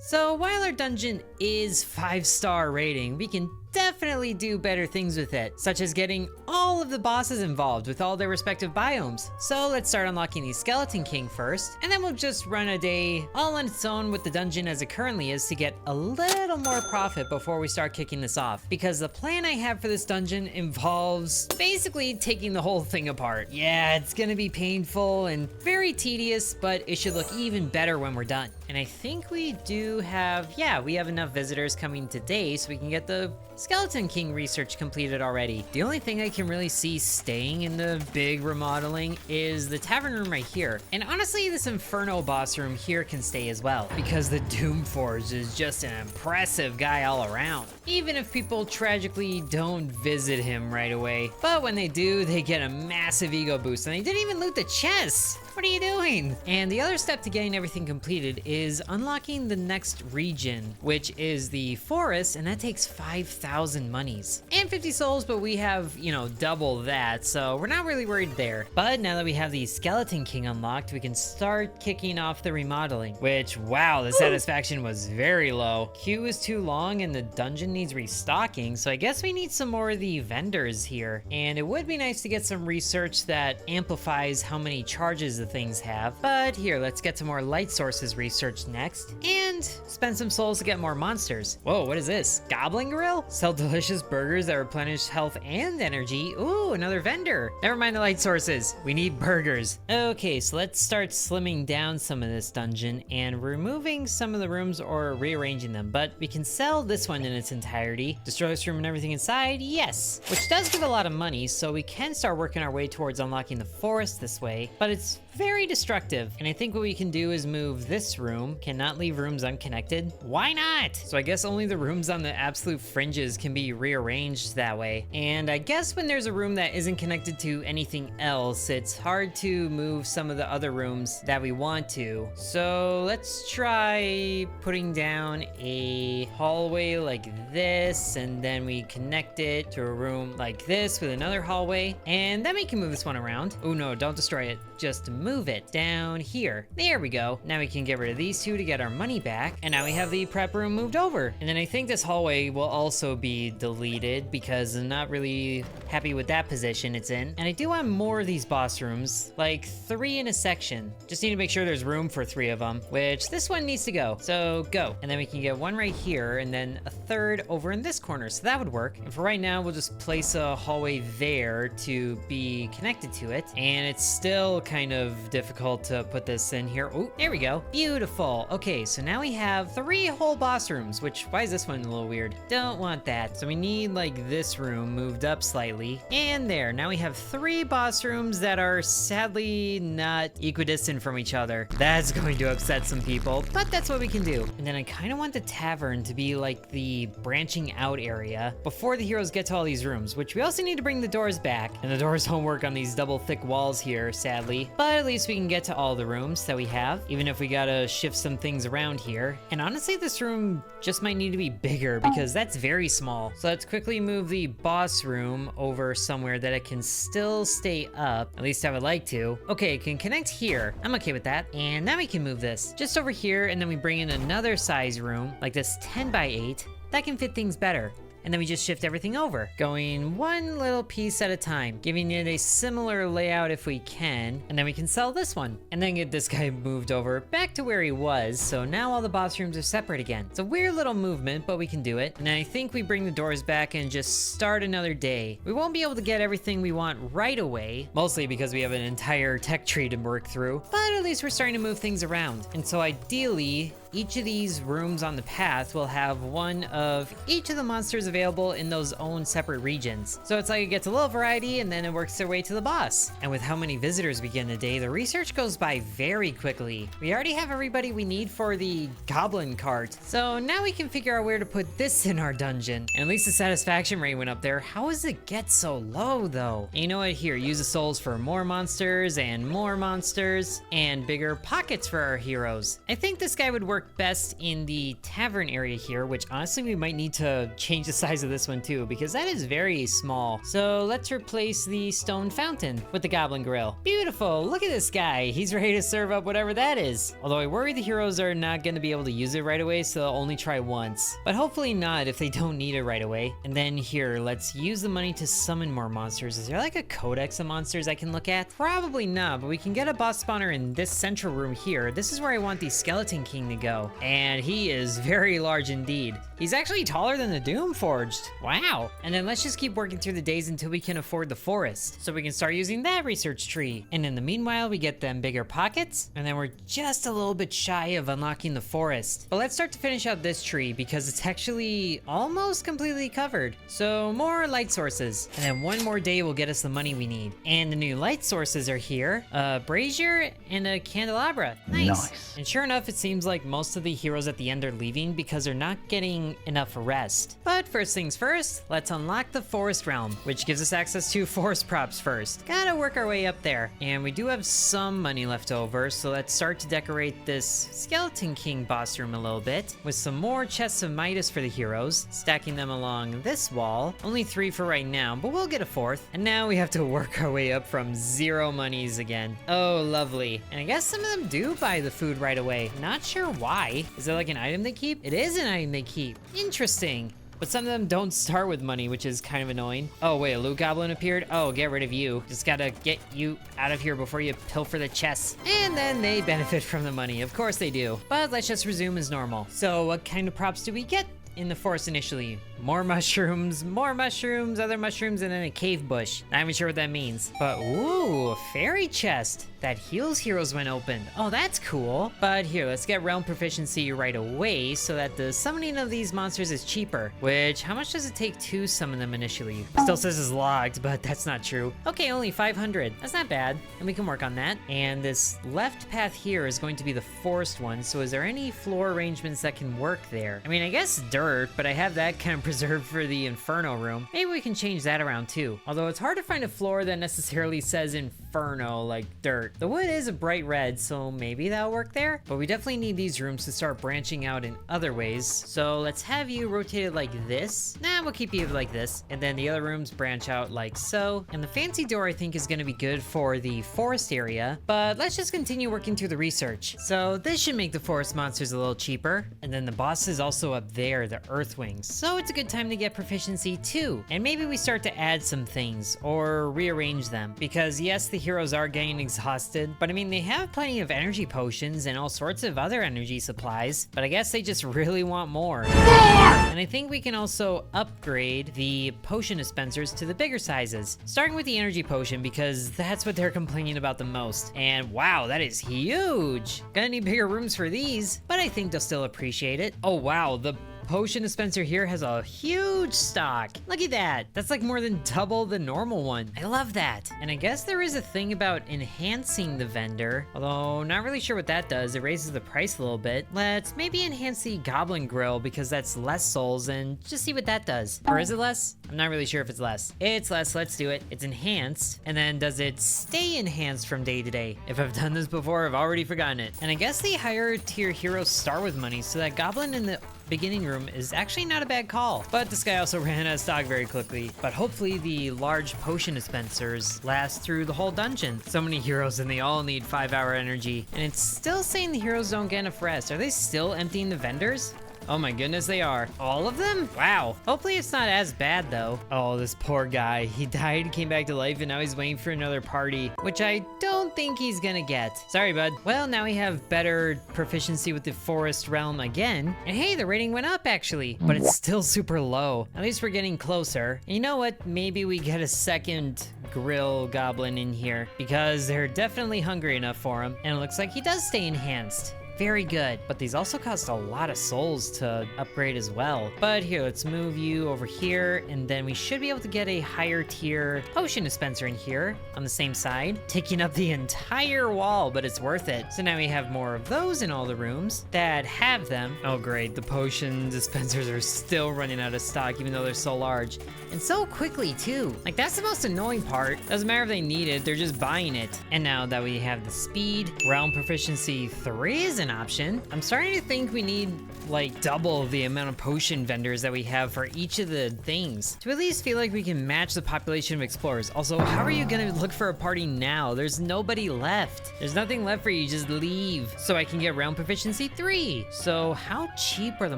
So while our dungeon is 5-star rating, we can definitely do better things with it, such as getting all of the bosses involved with all their respective biomes. So let's start unlocking the Skeleton King first, and then we'll just run a day all on its own with the dungeon as it currently is to get a little more profit before we start kicking this off. Because the plan I have for this dungeon involves basically taking the whole thing apart. Yeah, it's gonna be painful and very tedious, but it should look even better when we're done. And I think we do have, we have enough visitors coming today so we can get the Skeleton King research completed already. The only thing I can really see staying in the big remodeling is the tavern room right here. And honestly, this Inferno boss room here can stay as well, because the Doomforge is just an impressive guy all around. Even if people tragically don't visit him right away. But when they do, they get a massive ego boost, and they didn't even loot the chests. What are you doing? And the other step to getting everything completed is unlocking the next region, which is the forest, and that takes 5,000 monies and 50 souls, but we have, double that, so we're not really worried there. But now that we have the Skeleton King unlocked, we can start kicking off the remodeling, which, wow, the satisfaction was very low. Queue is too long and the dungeon needs restocking, so I guess we need some more of the vendors here. And it would be nice to get some research that amplifies how many charges the things have. But here, let's get some more light sources research next and spend some souls to get more monsters. Whoa, what is this? Goblin Grill? Sell delicious burgers that replenish health and energy. Ooh, another vendor. Never mind the light sources. We need burgers. Okay, so let's start slimming down some of this dungeon and removing some of the rooms or rearranging them. But we can sell this one in its entirety. Destroy this room and everything inside? Yes. Which does give a lot of money, so we can start working our way towards unlocking the forest this way. But it's very destructive. And I think what we can do is move this room. Cannot leave rooms unconnected. Why not? So I guess only the rooms on the absolute fringes can be rearranged that way. And I guess when there's a room that isn't connected to anything else, it's hard to move some of the other rooms that we want to. So let's try putting down a hallway like this, and then we connect it to a room like this with another hallway, and then we can move this one around. Oh no, don't destroy it. Just move it down here. There we go. Now we can get rid of these two to get our money back. And now we have the prep room moved over. And then I think this hallway will also be deleted because I'm not really happy with that position it's in. And I do want more of these boss rooms, like 3 in a section. Just need to make sure there's room for 3 of them, which this one needs to go. So go. And then we can get one right here and then a third over in this corner. So that would work. And for right now, we'll just place a hallway there to be connected to it. And it's still kind of difficult to put this in here. Oh, there we go. Beautiful. Okay, so now we have 3 whole boss rooms, which, why is this one a little weird? Don't want that. So we need like this room moved up slightly. And there, now we have 3 boss rooms that are sadly not equidistant from each other. That's going to upset some people, but that's what we can do. And then I kind of want the tavern to be like the branching out area before the heroes get to all these rooms, which we also need to bring the doors back. And the doors don't work on these double thick walls here, sadly. But at least we can get to all the rooms that we have, even if we gotta shift some things around here. And honestly, this room just might need to be bigger because that's very small. So let's quickly move the boss room over somewhere that it can still stay up. At least I would like to. Okay, it can connect here. I'm okay with that. And now we can move this just over here, and then we bring in another size room, like this 10x8. That can fit things better. And then we just shift everything over, going one little piece at a time, giving it a similar layout if we can, and then we can sell this one, and then get this guy moved over back to where he was, so now all the boss rooms are separate again. It's a weird little movement, but we can do it. And then I think we bring the doors back and just start another day. We won't be able to get everything we want right away, mostly because we have an entire tech tree to work through, but at least we're starting to move things around. And so ideally, each of these rooms on the path will have one of each of the monsters available in those own separate regions. So it's like it gets a little variety and then it works their way to the boss. And with how many visitors we get in a day, the research goes by very quickly. We already have everybody we need for the goblin cart. So now we can figure out where to put this in our dungeon. And at least the satisfaction rate went up there. How does it get so low though? And you know what? Here, use the souls for more monsters and bigger pockets for our heroes. I think this guy would work work best in the tavern area here, which honestly we might need to change the size of this one too, because that is very small. So let's replace the stone fountain with the goblin grill. Beautiful, look at this guy. He's ready to serve up whatever that is. Although I worry the heroes are not gonna be able to use it right away, so they'll only try once. But hopefully not if they don't need it right away. And then here, let's use the money to summon more monsters. Is there like a codex of monsters I can look at? Probably not, but we can get a boss spawner in this central room here. This is where I want the Skeleton King to go. And he is very large indeed. He's actually taller than the Doomforged. Wow. And then let's just keep working through the days until we can afford the forest, so we can start using that research tree. And in the meanwhile, we get them bigger pockets, and then we're just a little bit shy of unlocking the forest. But let's start to finish out this tree because it's actually almost completely covered. So more light sources. And then one more day will get us the money we need. And the new light sources are here. A brazier and a candelabra. Nice. And sure enough, it seems like most of the heroes at the end are leaving because they're not getting enough rest. But first things first, let's unlock the forest realm, which gives us access to forest props first. Gotta work our way up there. And we do have some money left over, so let's start to decorate this Skeleton King boss room a little bit with some more chests of Midas for the heroes, stacking them along this wall. Only 3 for right now, but we'll get a 4th. And now we have to work our way up from 0 monies again. Oh, lovely. And I guess some of them do buy the food right away. Not sure why. Is it like an item they keep? It is an item they keep. Interesting. But some of them don't start with money, which is kind of annoying. Oh, wait, a loot goblin appeared? Oh, get rid of you. Just gotta get you out of here before you pilfer the chests. And then they benefit from the money. Of course they do. But let's just resume as normal. So what kind of props do we get in the forest initially? More mushrooms, other mushrooms, and then a cave bush. Not even sure what that means. But ooh, a fairy chest that heals heroes when opened. Oh, that's cool. But here, let's get realm proficiency right away so that the summoning of these monsters is cheaper. Which, how much does it take to summon them initially? Still says it's locked, but that's not true. Okay, only 500. That's not bad, and we can work on that. And this left path here is going to be the forest one, so is there any floor arrangements that can work there? I mean, I guess dirt, but I have that kind of preserved for the Inferno room. Maybe we can change that around too. Although it's hard to find a floor that necessarily says Inferno like dirt. The wood is a bright red, so maybe that'll work there. But we definitely need these rooms to start branching out in other ways. So let's have you rotated like this. Nah, we'll keep you like this. And then the other rooms branch out like so. And the fancy door I think is gonna be good for the forest area. But let's just continue working through the research. So this should make the forest monsters a little cheaper. And then the boss is also up there, the Earthwings. So it's a good time to get proficiency too. And maybe we start to add some things or rearrange them. Because yes, the heroes are getting exhausted, but I mean, they have plenty of energy potions and all sorts of other energy supplies, but I guess they just really want more. And I think we can also upgrade the potion dispensers to the bigger sizes, starting with the energy potion because that's what they're complaining about the most. And wow, that is huge. Gonna need bigger rooms for these, but I think they'll still appreciate it. Oh wow, the potion dispenser here has a huge stock. Look at that. That's like more than double the normal one. I love that. And I guess there is a thing about enhancing the vendor, although not really sure what that does. It raises the price a little bit. Let's maybe enhance the goblin grill because that's less souls and just see what that does. Or is it less? I'm not really sure if it's less. It's less, let's do it. It's enhanced. And then does it stay enhanced from day to day? If I've done this before, I've already forgotten it. And I guess the higher tier heroes start with money, so that goblin in the beginning room is actually not a bad call. But this guy also ran out of stock very quickly. But hopefully the large potion dispensers last through the whole dungeon. So many heroes and they all need 5-hour energy. And it's still saying the heroes don't get enough rest. Are they still emptying the vendors? Oh my goodness, they are. All of them? Wow. Hopefully it's not as bad though. Oh, this poor guy. He died, came back to life, and now he's waiting for another party, which I don't think he's gonna get. Sorry, bud. Well, now we have better proficiency with the forest realm again. And hey, the rating went up actually, but it's still super low. At least we're getting closer. And you know what? Maybe we get a second grill goblin in here because they're definitely hungry enough for him. And it looks like he does stay enhanced. Very good, but these also cost a lot of souls to upgrade as well. But here, let's move you over here, and then we should be able to get a higher tier potion dispenser in here on the same side, taking up the entire wall, but it's worth it. So now we have more of those in all the rooms that have them. Oh great, the potion dispensers are still running out of stock even though they're so large. And so quickly too. Like that's the most annoying part. Doesn't matter if they need it, they're just buying it. And now that we have the speed, realm proficiency 3 is an option. I'm starting to think we need like double the amount of potion vendors that we have for each of the things to at least feel like we can match the population of explorers. Also, how are you gonna look for a party now? There's nobody left. There's nothing left for you, just leave so I can get round proficiency 3. So how cheap are the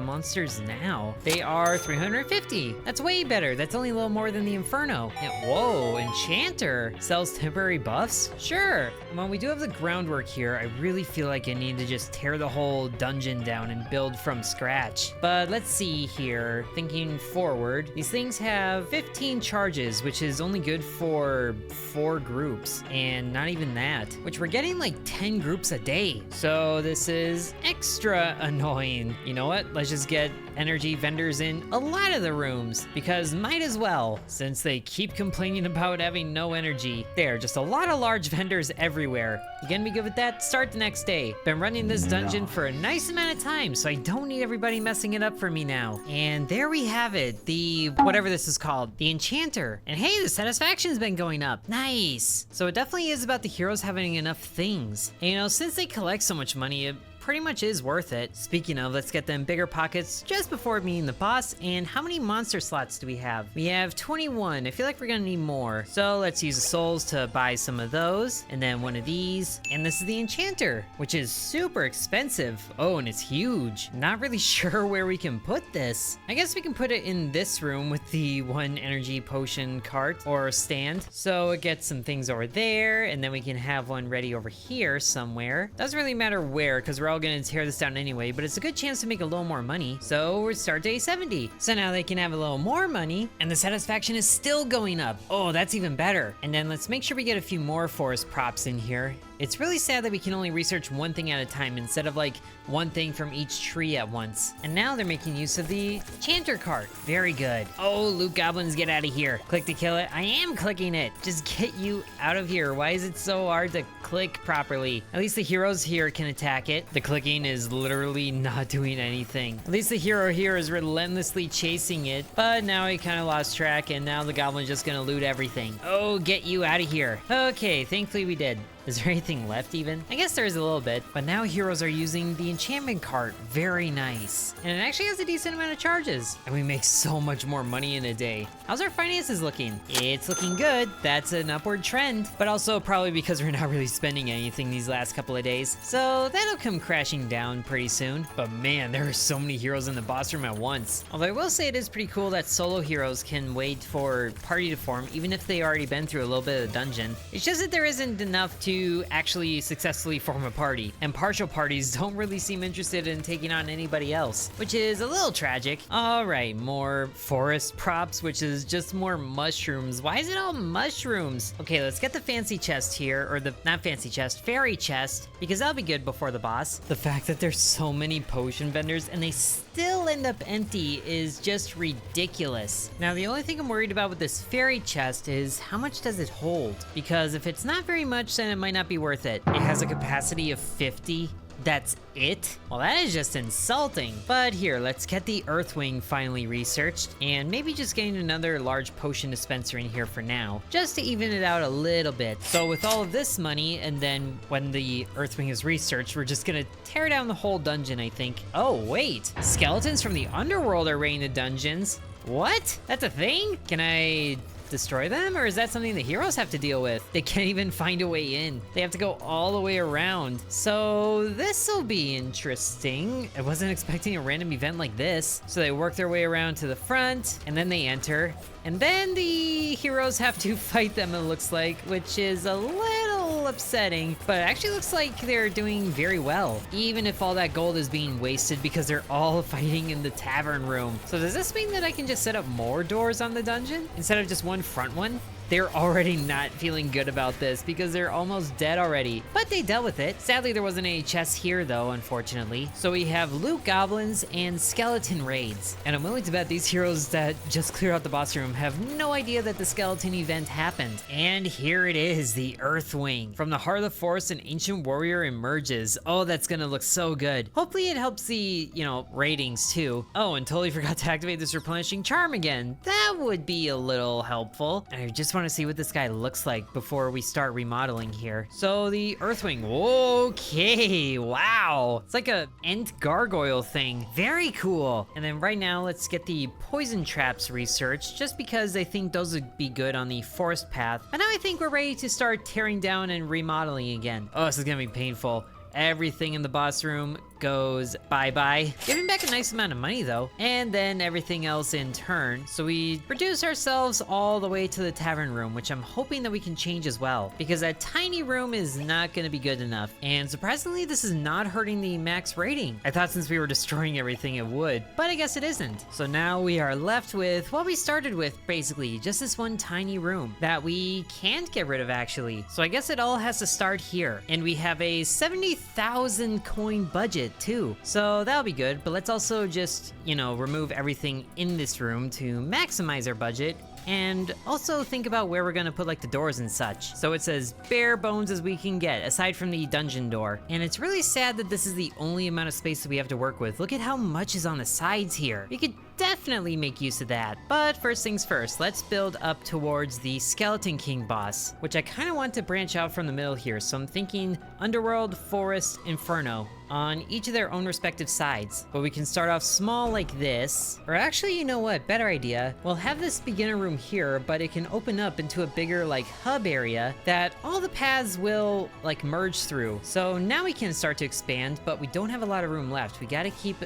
monsters now? They are 350. That's way better. That's only a little more than the Inferno. And whoa, Enchanter sells temporary buffs? Sure. Well, we do have the groundwork here. I really feel like I need to just tear the whole dungeon down and build from scratch. But let's see here. Thinking forward, these things have 15 charges, which is only good for 4 groups, and not even that, which we're getting like 10 groups a day. So this is extra annoying. You know what? Let's just get energy vendors in a lot of the rooms, because might as well, since they keep complaining about having no energy. There, just a lot of large vendors everywhere. You gonna be good with that? Start the next day. Been running this dungeon for a nice amount of time, so I don't need everybody messing it up for me now. And there we have it, the whatever this is called, the Enchanter. And hey, the satisfaction's been going up. Nice. So it definitely is about the heroes having enough things. And you know, since they collect so much money, it pretty much is worth it. Speaking of, let's get them bigger pockets just before meeting the boss. And how many monster slots do we have? We have 21. I feel like we're gonna need more. So let's use the souls to buy some of those, and then one of these. And this is the Enchanter, which is super expensive. Oh, and it's huge. Not really sure where we can put this. I guess we can put it in this room with the 1 energy potion cart or stand. So it gets some things over there, and then we can have one ready over here somewhere. Doesn't really matter where, because we're all gonna tear this down anyway, but it's a good chance to make a little more money. So we're start day 70. So now they can have a little more money, and the satisfaction is still going up. Oh, that's even better. And then let's make sure we get a few more forest props in here. It's really sad that we can only research one thing at a time instead of like one thing from each tree at once. And now they're making use of the Enchanter cart. Very good. Oh, loot goblins, get out of here. Click to kill it. I am clicking it. Just get you out of here. Why is it so hard to click properly? At least the heroes here can attack it. The clicking is literally not doing anything. At least the hero here is relentlessly chasing it, but now he kind of lost track, and now the goblin's just gonna loot everything. Oh, get you out of here. Okay, thankfully we did. Is there anything left even? I guess there is a little bit, but now heroes are using the enchantment cart. Very nice. And it actually has a decent amount of charges. And we make so much more money in a day. How's our finances looking? It's looking good. That's an upward trend, but also probably because we're not really spending anything these last couple of days. So that'll come crashing down pretty soon. But man, there are so many heroes in the boss room at once. Although I will say it is pretty cool that solo heroes can wait for party to form, even if they already been through a little bit of the dungeon. It's just that there isn't enough to actually successfully form a party, and partial parties don't really seem interested in taking on anybody else, which is a little tragic. All right, more forest props, which is just more mushrooms. Why is it all mushrooms? Okay, let's get the fancy chest here, or the not fancy chest, fairy chest, because that'll be good before the boss. The fact that there's so many potion vendors and they still end up empty is just ridiculous. Now, the only thing I'm worried about with this fairy chest is how much does it hold? Because if it's not very much, then it might not be worth it. It has a capacity of 50. That's it? Well, that is just insulting. But here, let's get the Earthwing finally researched, and maybe just getting another large potion dispenser in here for now, just to even it out a little bit. So with all of this money, and then when the Earthwing is researched, we're just gonna tear down the whole dungeon, I think. Oh, wait. Skeletons from the underworld are raiding the dungeons. What? That's a thing? Can I destroy them, or is that something the heroes have to deal with? They can't even find a way in. They have to go all the way around. So this'll be interesting. I wasn't expecting a random event like this. So they work their way around to the front, and then they enter, and then the heroes have to fight them, it looks like, which is a little upsetting, but it actually looks like they're doing very well, even if all that gold is being wasted because they're all fighting in the tavern room. So does this mean that I can just set up more doors on the dungeon instead of just one front one? They're already not feeling good about this because they're almost dead already, but they dealt with it. Sadly, there wasn't any chests here though, unfortunately. So we have loot goblins and skeleton raids. And I'm willing to bet these heroes that just clear out the boss room have no idea that the skeleton event happened. And here it is, the Earthwing. From the heart of the forest, an ancient warrior emerges. Oh, that's gonna look so good. Hopefully it helps the, ratings too. Oh, and totally forgot to activate this replenishing charm again. That would be a little helpful. And I just just want to see what this guy looks like before we start remodeling here. So the Earthwing, okay, wow. It's like a Ent gargoyle thing, very cool. And then right now, let's get the poison traps researched, just because I think those would be good on the forest path. And now I think we're ready to start tearing down and remodeling again. Oh, this is gonna be painful. Everything in the boss room goes bye-bye. Giving back a nice amount of money though, and then everything else in turn. So we reduce ourselves all the way to the tavern room, which I'm hoping that we can change as well, because that tiny room is not gonna be good enough. And surprisingly, this is not hurting the max rating. I thought since we were destroying everything it would, but I guess it isn't. So now we are left with what we started with, basically, just this one tiny room that we can't get rid of actually. So I guess it all has to start here. And we have a 70,000 coin budget too. So that'll be good, but let's also just, you know, remove everything in this room to maximize our budget. And also think about where we're gonna put like the doors and such. So it's as bare bones as we can get, aside from the dungeon door. And it's really sad that this is the only amount of space that we have to work with. Look at how much is on the sides here. We could definitely make use of that. But first things first, let's build up towards the Skeleton King boss, which I kind of want to branch out from the middle here. So I'm thinking Underworld, Forest, Inferno on each of their own respective sides. But we can start off small like this, or actually, you know what, better idea. We'll have this beginner room here, but it can open up into a bigger like hub area that all the paths will like merge through. So now we can start to expand, but we don't have a lot of room left. We gotta keep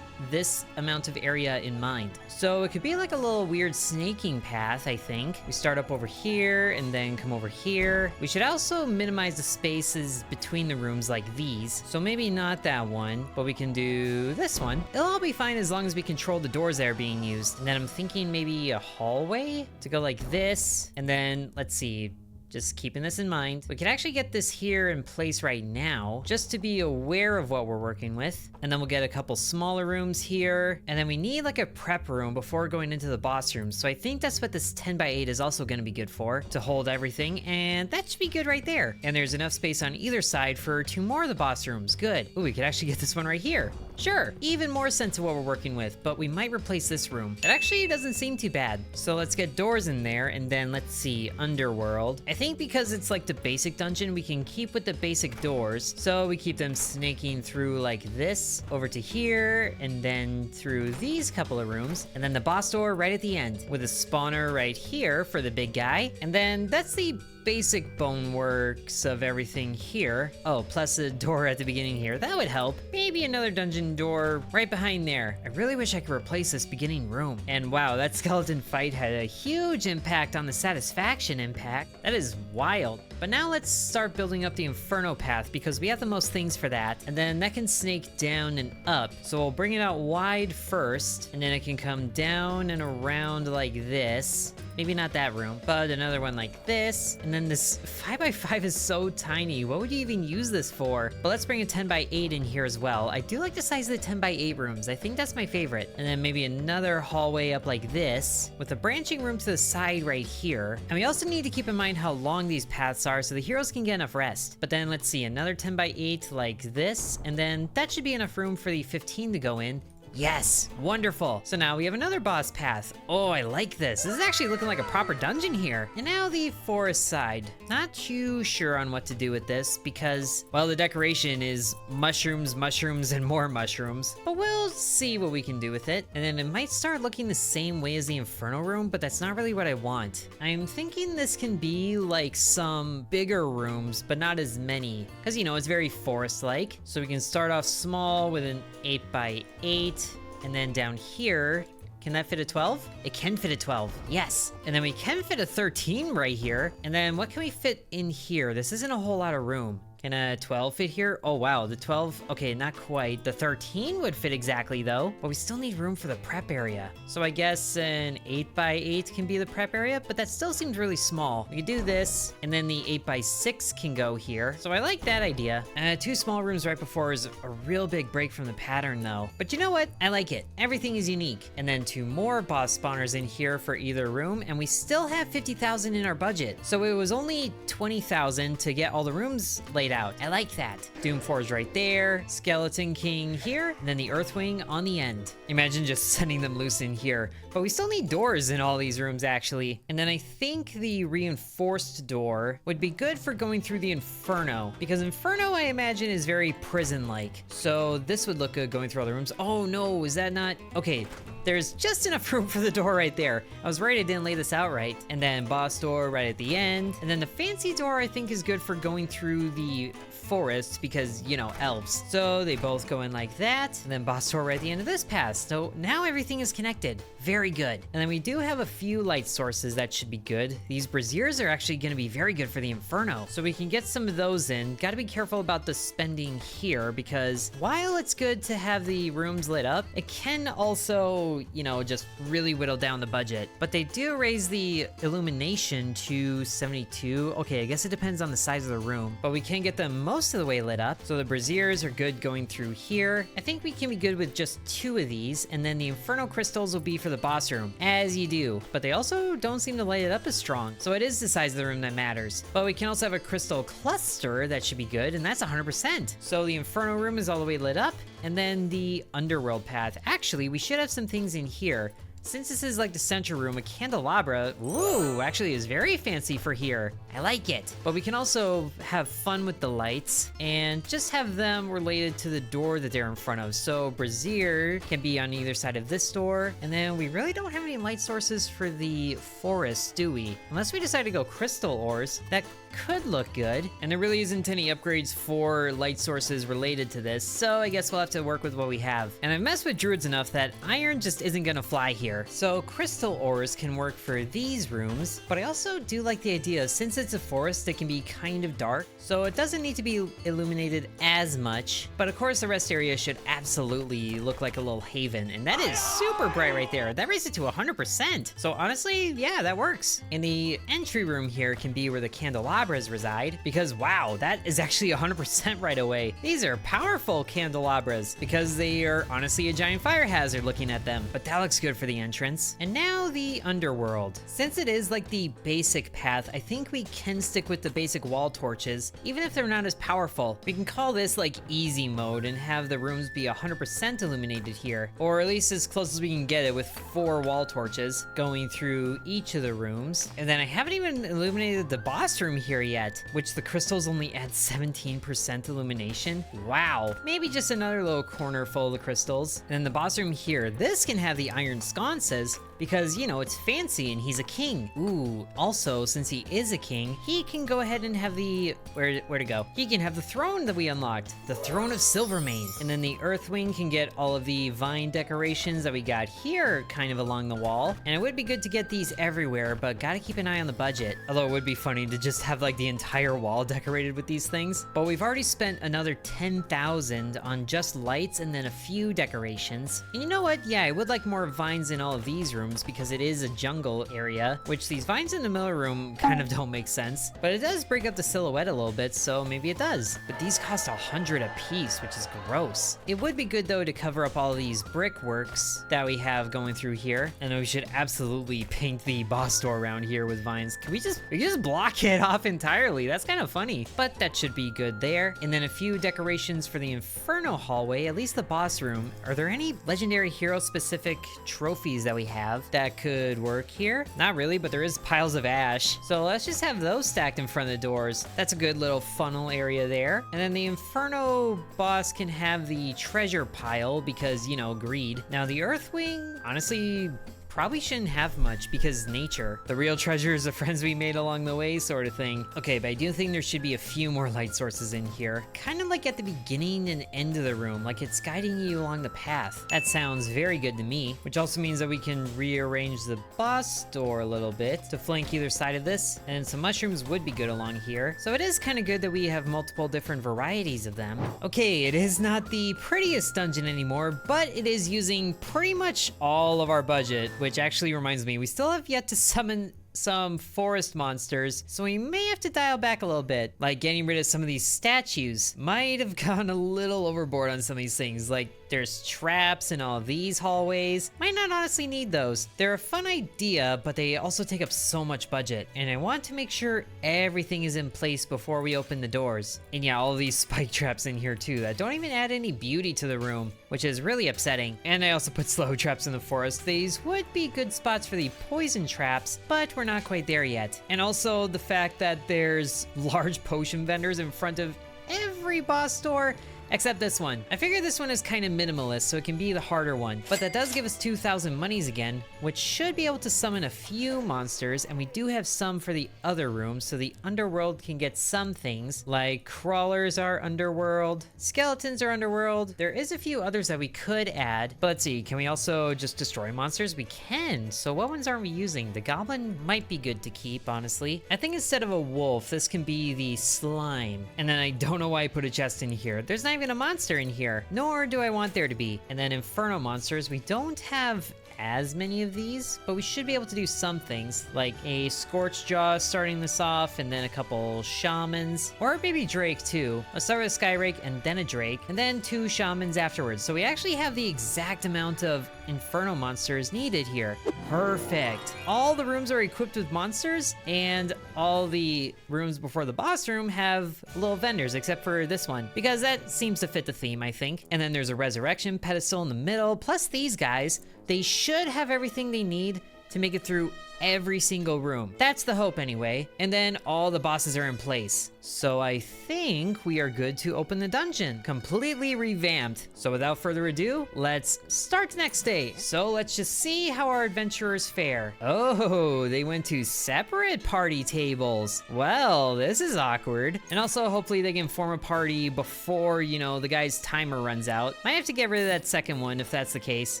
this amount of area in mind. So it could be like a little weird snaking path, I think. We start up over here and then come over here. We should also minimize the spaces between the rooms like these. So maybe not that one, but we can do this one. It'll all be fine as long as we control the doors that are being used. And then I'm thinking maybe a hallway to go like this. And then let's see, just keeping this in mind, we can actually get this here in place right now, just to be aware of what we're working with. And then we'll get a couple smaller rooms here. And then we need like a prep room before going into the boss room. So I think that's what this 10x8 is also gonna be good for, to hold everything. And that should be good right there. And there's enough space on either side for 2 more of the boss rooms. Good. Ooh, we could actually get this one right here. Sure, even more sense of what we're working with, but we might replace this room. It actually doesn't seem too bad. So let's get doors in there, and then let's see, Underworld. I think because it's like the basic dungeon, we can keep with the basic doors. So we keep them snaking through like this, over to here, and then through these couple of rooms, and then the boss door right at the end, with a spawner right here for the big guy. And then that's the basic bone works of everything here. Oh, plus a door at the beginning here. That would help. Maybe another dungeon door right behind there. I really wish I could replace this beginning room. And wow, that skeleton fight had a huge impact on the satisfaction impact. That is wild. But now let's start building up the Inferno path, because we have the most things for that. And then that can snake down and up. So we'll bring it out wide first, and then it can come down and around like this. Maybe not that room, but another one like this. And then this 5x5 is so tiny. What would you even use this for? But let's bring a 10x8 in here as well. I do like the size of the 10x8 rooms. I think that's my favorite. And then maybe another hallway up like this, with a branching room to the side right here. And we also need to keep in mind how long these paths are, so the heroes can get enough rest. But then let's see, another 10x8 like this, and then that should be enough room for the 15 to go in. Yes, wonderful. So now we have another boss path. Oh, I like this. This is actually looking like a proper dungeon here. And now the forest side. Not too sure on what to do with this, because, well, the decoration is mushrooms, mushrooms, and more mushrooms. But we'll see what we can do with it. And then it might start looking the same way as the Inferno room, but that's not really what I want. I'm thinking this can be like some bigger rooms, but not as many. Because, you know, it's very forest-like. So we can start off small with an 8x8. And then down here, can that fit a 12? It can fit a 12, yes. And then we can fit a 13 right here. And then what can we fit in here? This isn't a whole lot of room. Can a 12 fit here? Oh wow, the 12, okay, not quite. The 13 would fit exactly though, but we still need room for the prep area. So I guess an 8x8 can be the prep area, but that still seems really small. We could do this, and then the 8x6 can go here. So I like that idea. 2 small rooms right before is a real big break from the pattern though. But you know what? I like it. Everything is unique. And then 2 more boss spawners in here for either room, and we still have 50,000 in our budget. So it was only 20,000 to get all the rooms laid out. I like that. Doom 4 is right there, Skeleton King here, and then the Earthwing on the end. Imagine just sending them loose in here. But we still need doors in all these rooms, actually. And then I think the reinforced door would be good for going through the Inferno, because Inferno, I imagine, is very prison-like. So this would look good going through all the rooms. Oh no, is that not? Okay, there's just enough room for the door right there. I was right, I didn't lay this out right. And then boss door right at the end. And then the fancy door, I think, is good for going through the forest because, you know, elves. So they both go in like that, and then boss door right at the end of this path. So now everything is connected. Very good. And then we do have a few light sources that should be good. These braziers are actually going to be very good for the Inferno. So we can get some of those in. Got to be careful about the spending here because while it's good to have the rooms lit up, it can also, you know, just really whittle down the budget. But they do raise the illumination to 72. Okay, I guess it depends on the size of the room, but we can get them most of the way lit up. So the braziers are good going through here. I think we can be good with just 2 of these, and then the Inferno crystals will be for the boss room, as you do. But they also don't seem to light it up as strong. So it is the size of the room that matters. But we can also have a crystal cluster that should be good, and that's 100%. So the Inferno room is all the way lit up, and then the underworld path. Actually, we should have some things in here. Since this is like the central room, a candelabra, ooh, actually is very fancy for here. I like it. But we can also have fun with the lights and just have them related to the door that they're in front of. So brazier can be on either side of this door. And then we really don't have any light sources for the forest, do we? Unless we decide to go crystal ores, that could look good. And there really isn't any upgrades for light sources related to this, so I guess we'll have to work with what we have. And I've messed with druids enough that iron just isn't gonna fly here. So crystal ores can work for these rooms, but I also do like the idea, since it's a forest, it can be kind of dark, so it doesn't need to be illuminated as much. But of course, the rest area should absolutely look like a little haven, and that is super bright right there. That raised it to 100%. So honestly, yeah, that works. And the entry room here can be where the candelabras reside, because wow, that is actually 100% right away. These are powerful candelabras because they are honestly a giant fire hazard looking at them, but that looks good for the entrance. And now the underworld. Since it is like the basic path, I think we can stick with the basic wall torches, even if they're not as powerful. We can call this like easy mode and have the rooms be 100% illuminated here, or at least as close as we can get it with 4 wall torches going through each of the rooms. And then I haven't even illuminated the boss room here yet, which the crystals only add 17% illumination. Wow, maybe just another little corner full of the crystals. And then the boss room here, this can have the iron sconces because, you know, it's fancy and he's a king. Ooh, also, since he is a king, he can go ahead and have the, where to go? He can have the throne that we unlocked, the throne of Silvermane. And then the Earthwing can get all of the vine decorations that we got here kind of along the wall. And it would be good to get these everywhere, but gotta keep an eye on the budget. Although it would be funny to just have like the entire wall decorated with these things. But we've already spent another 10,000 on just lights and then a few decorations. And you know what? Yeah, I would like more vines in all of these rooms because it is a jungle area, which these vines in the middle room kind of don't make sense. But it does break up the silhouette a little bit, so maybe it does. But these cost 100 a piece, which is gross. It would be good though to cover up all these brickworks that we have going through here. And we should absolutely paint the boss door around here with vines. Can we just block it off entirely? That's kind of funny, but that should be good there. And then a few decorations for the Inferno hallway, at least the boss room. Are there any legendary hero specific trophies that we have that could work here? Not really, but there is piles of ash. So let's just have those stacked in front of the doors. That's a good little funnel area there. And then the Inferno boss can have the treasure pile because, you know, greed. Now the Earthwing, honestly, probably shouldn't have much because nature. The real treasure is the friends we made along the way sort of thing. Okay, but I do think there should be a few more light sources in here. Kind of like at the beginning and end of the room, like it's guiding you along the path. That sounds very good to me, which also means that we can rearrange the boss door a little bit to flank either side of this, and some mushrooms would be good along here. So it is kind of good that we have multiple different varieties of them. Okay, it is not the prettiest dungeon anymore, but it is using pretty much all of our budget, which actually reminds me, we still have yet to summon some forest monsters, so we may have to dial back a little bit. Like getting rid of some of these statues might have gone a little overboard on some of these things. Like There's traps in all of these hallways. Might not honestly need those. They're a fun idea, but they also take up so much budget, and I want to make sure everything is in place before we open the doors. And yeah, all of these spike traps in here too that don't even add any beauty to the room, which is really upsetting. And I also put slow traps in the forest. These would be good spots for the poison traps, but we're not quite there yet. And also the fact that there's large potion vendors in front of every boss door, except this one. I figure this one is kind of minimalist, so it can be the harder one. But that does give us 2,000 monies again, which should be able to summon a few monsters, and we do have some for the other rooms, so the underworld can get some things, like crawlers are underworld, skeletons are underworld. There is a few others that we could add, but let's see, can we also just destroy monsters? We can, so what ones aren't we using? The goblin might be good to keep, honestly. I think instead of a wolf, this can be the slime. And then I don't know why I put a chest in here. There's not even a monster in here, nor do I want there to be. And then inferno monsters, we don't have as many of these, but we should be able to do some things, like a scorched jaw starting this off, and then a couple shamans, or maybe drake too. Let's start with a skyrake and then a drake, and then 2 shamans afterwards. So we actually have the exact amount of inferno monsters needed here. Perfect. All the rooms are equipped with monsters, and all the rooms before the boss room have little vendors, except for this one, because that seems to fit the theme, I think. And then there's a resurrection pedestal in the middle, plus these guys. They should have everything they need to make it through every single room. That's the hope anyway. And then all the bosses are in place. So I think we are good to open the dungeon. Completely revamped. So without further ado, let's start the next day. So let's just see how our adventurers fare. Oh, they went to separate party tables. Well, this is awkward. And also hopefully they can form a party before, you know, the guy's timer runs out. Might have to get rid of that second one if that's the case.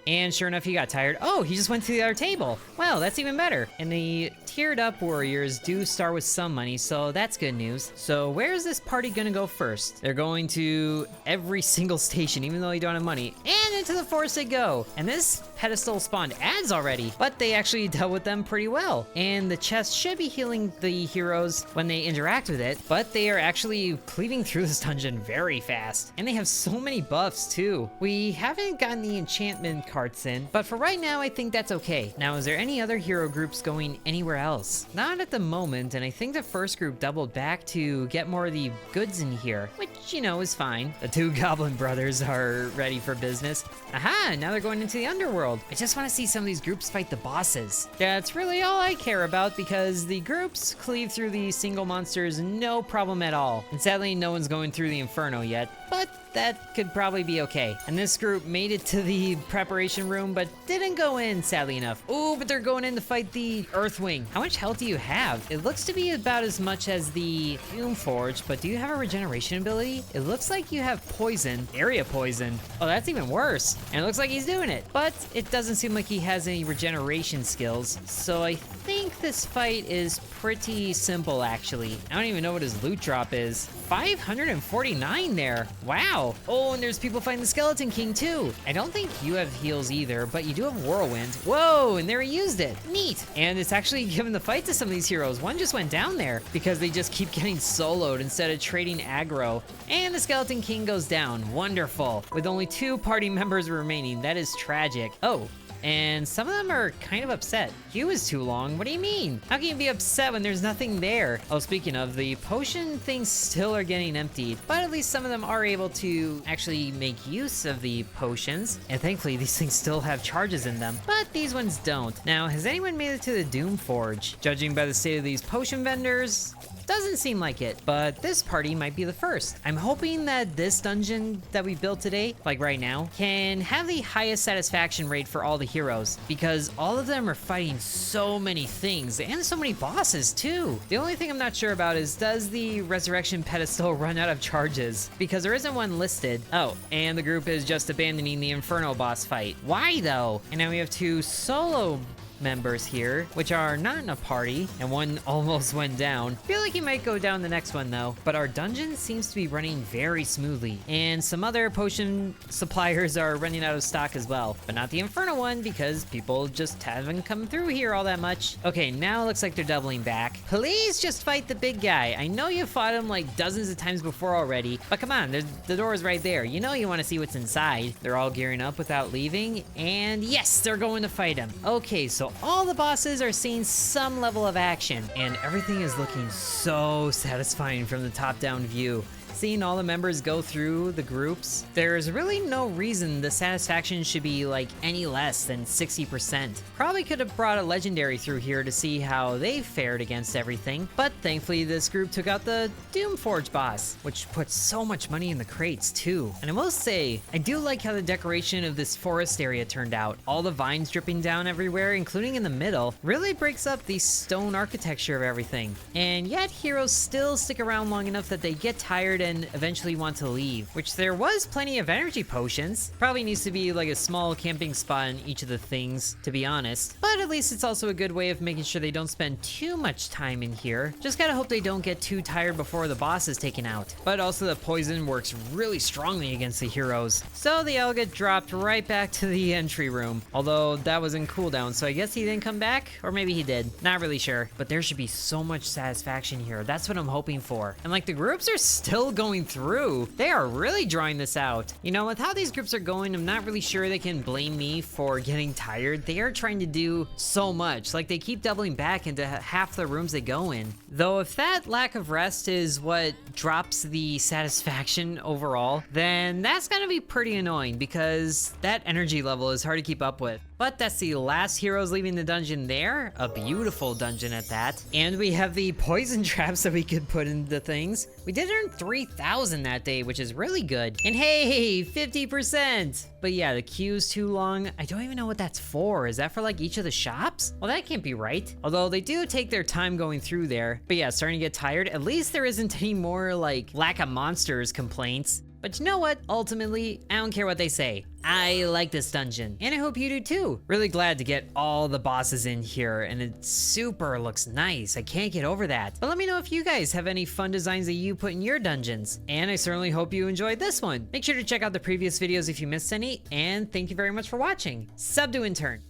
And sure enough, he got tired. Oh, he just went to the other table. Well, that's even better. And the tiered up warriors do start with some money, so that's good news. So where is this party gonna go first? They're going to every single station, even though you don't have money. And into the forest they go. And this pedestal spawned ads already, but they actually dealt with them pretty well. And the chest should be healing the heroes when they interact with it, but they are actually cleaving through this dungeon very fast. And they have so many buffs too. We haven't gotten the enchantment carts in, but for right now, I think that's okay. Now, is there any other hero groups going anywhere else? Not at the moment, and I think the first group doubled back to get more of the goods in here, which, you know, is fine. The 2 goblin brothers are ready for business. Aha, now they're going into the underworld. I just want to see some of these groups fight the bosses. That's really all I care about, because the groups cleave through the single monsters no problem at all. And sadly, no one's going through the inferno yet, but that could probably be okay. And this group made it to the preparation room, but didn't go in, sadly enough. Ooh, but they're going in to fight the Earthwing. How much health do you have? It looks to be about as much as the Doomforge, but do you have a regeneration ability? It looks like you have poison, area poison. Oh, that's even worse. And it looks like he's doing it, but it doesn't seem like he has any regeneration skills. So I think this fight is pretty simple, actually. I don't even know what his loot drop is. 549 there. Wow. Oh, and there's people fighting the Skeleton King too. I don't think you have heals either, but you do have Whirlwind. Whoa, and there he used it. Neat. And it's actually giving the fight to some of these heroes. One just went down there because they just keep getting soloed instead of trading aggro. And the Skeleton King goes down. Wonderful. With only 2 party members remaining. That is tragic. Oh. And some of them are kind of upset. Queue is too long. What do you mean? How can you be upset when there's nothing there? Oh, speaking of, the potion things still are getting emptied, but at least some of them are able to actually make use of the potions. And thankfully, these things still have charges in them, but these ones don't. Now, has anyone made it to the Doomforge? Judging by the state of these potion vendors, doesn't seem like it, but this party might be the first. I'm hoping that this dungeon that we built today, like right now, can have the highest satisfaction rate for all the heroes, because all of them are fighting so many things and so many bosses too. The only thing I'm not sure about is, does the resurrection pedestal run out of charges? Because there isn't one listed. Oh, and the group is just abandoning the Inferno boss fight. Why though? And now we have 2 solo members here, which are not in a party, and one almost went down. Feel like he might go down the next one though. But our dungeon seems to be running very smoothly, and some other potion suppliers are running out of stock as well, but not the Inferno one because people just haven't come through here all that much. Okay, now it looks like they're doubling back. Please just fight the big guy. I know you fought him like dozens of times before already, but come on, the door is right there. You know you want to see what's inside. They're all gearing up without leaving, and yes, they're going to fight him. Okay, so all the bosses are seeing some level of action, and everything is looking so satisfying from the top-down view. Seeing all the members go through the groups, there's really no reason the satisfaction should be like any less than 60%. Probably could have brought a legendary through here to see how they fared against everything, but thankfully this group took out the Doomforge boss, which puts so much money in the crates too. And I will say, I do like how the decoration of this forest area turned out. All the vines dripping down everywhere, including in the middle, really breaks up the stone architecture of everything. And yet heroes still stick around long enough that they get tired and eventually want to leave, which there was plenty of energy potions. Probably needs to be like a small camping spot in each of the things, to be honest, but at least it's also a good way of making sure they don't spend too much time in here. Just gotta hope they don't get too tired before the boss is taken out. But also the poison works really strongly against the heroes, so they all get dropped right back to the entry room, although that was in cooldown, so I guess he didn't come back, or maybe he did, not really sure. But there should be so much satisfaction here. That's what I'm hoping for. And like the groups are still going through. They are really drawing this out. You know, with how these groups are going, I'm not really sure they can blame me for getting tired. They are trying to do so much. Like they keep doubling back into half the rooms they go in. Though if that lack of rest is what drops the satisfaction overall, then that's gonna be pretty annoying because that energy level is hard to keep up with. But that's the last heroes leaving the dungeon there. A beautiful dungeon at that. And we have the poison traps that we could put into things. We did earn 3,000 that day, which is really good. And hey, 50%. But yeah, the queue's too long. I don't even know what that's for. Is that for like each of the shops? Well, that can't be right. Although they do take their time going through there. But yeah, starting to get tired. At least there isn't any more like lack of monsters complaints. But you know what? Ultimately, I don't care what they say. I like this dungeon, and I hope you do too. Really glad to get all the bosses in here, and it super looks nice. I can't get over that. But let me know if you guys have any fun designs that you put in your dungeons. And I certainly hope you enjoyed this one. Make sure to check out the previous videos if you missed any, and thank you very much for watching. Sub to Intern.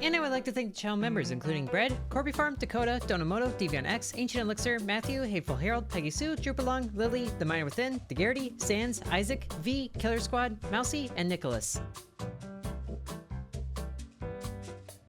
And I would like to thank the channel members, including Bread, Corby Farm, Dakota, Donamoto, Devion X, Ancient Elixir, Matthew, Hateful Herald, Peggy Sue, Drupalong, Lily, The Miner Within, The Garrity, Sans, Isaac, V, Killer Squad, Mousy, and Nicholas.